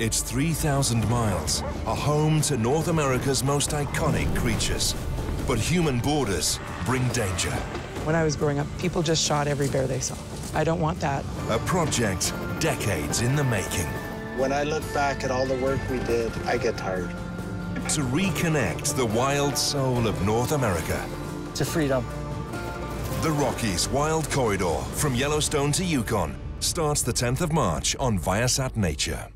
It's 3,000 miles, a home to North America's most iconic creatures. But human borders bring danger. When I was growing up, people just shot every bear they saw. I don't want that. A project decades in the making. When I look back at all the work we did, I get tired. To reconnect the wild soul of North America. To freedom. The Rockies Wild Corridor from Yellowstone to Yukon starts the 10th of March on Viasat Nature.